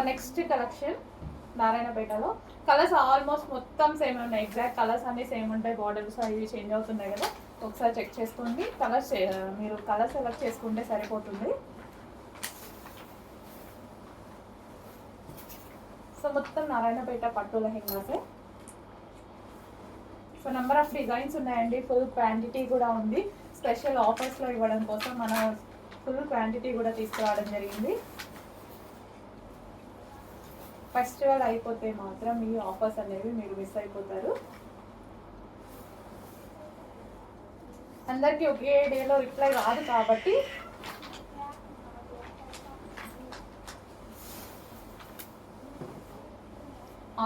Next collection నారాయణపేటలో colours almost మొత్తం same ఉన్నాయి. Exact colours అన్నీ సేమ్ ఉంటాయి. బార్డర్స్ అవి చేంజ్ అవుతున్నాయి కదా, ఒకసారి చెక్ చేసుకోండి. కలర్స్ మీరు కలర్ సెలెక్ట్ చేసుకుంటే సరిపోతుంది. సో మొత్తం నారాయణపేట పట్టు లెహెంగాసే. సో నెంబర్ ఆఫ్ డిజైన్స్ ఉన్నాయండి. ఫుల్ క్వాంటిటీ కూడా ఉంది. స్పెషల్ ఆఫర్స్లో ఇవ్వడం కోసం మన ఫుల్ క్వాంటిటీ కూడా తీసుకురావడం జరిగింది. ఫెస్టివల్ అయిపోతే మాత్రం ఈ ఆఫర్స్ అనేవి మీరు మిస్ అయిపోతారు. అందరికీ ఒకే డేలో రిప్లై రాదు కాబట్టి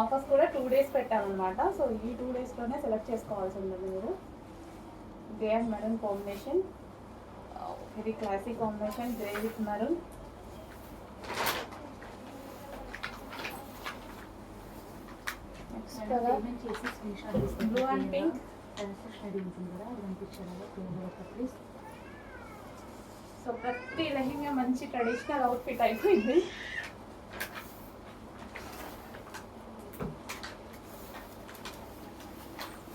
ఆఫర్స్ కూడా 2 days పెట్టామన్నమాట. సో ఈ 2 daysలోనే సెలెక్ట్ చేసుకోవాల్సి ఉంటుంది మీరు. Grey and maroon combination, very classic combination, grey with maroon. Blue and pink. So ప్రతి లెహంగా మంచి ట్రెడిషనల్ అవుట్ఫిట్ అయిపోయింది.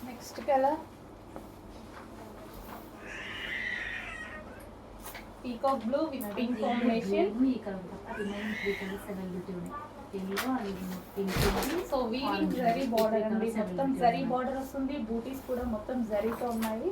Next colour peacock blue with pink combination. So weaving zari border అండి, మొత్తం జరీ బార్డర్ వస్తుంది. బూటీస్ కూడా మొత్తం జరీతో ఉన్నాయి.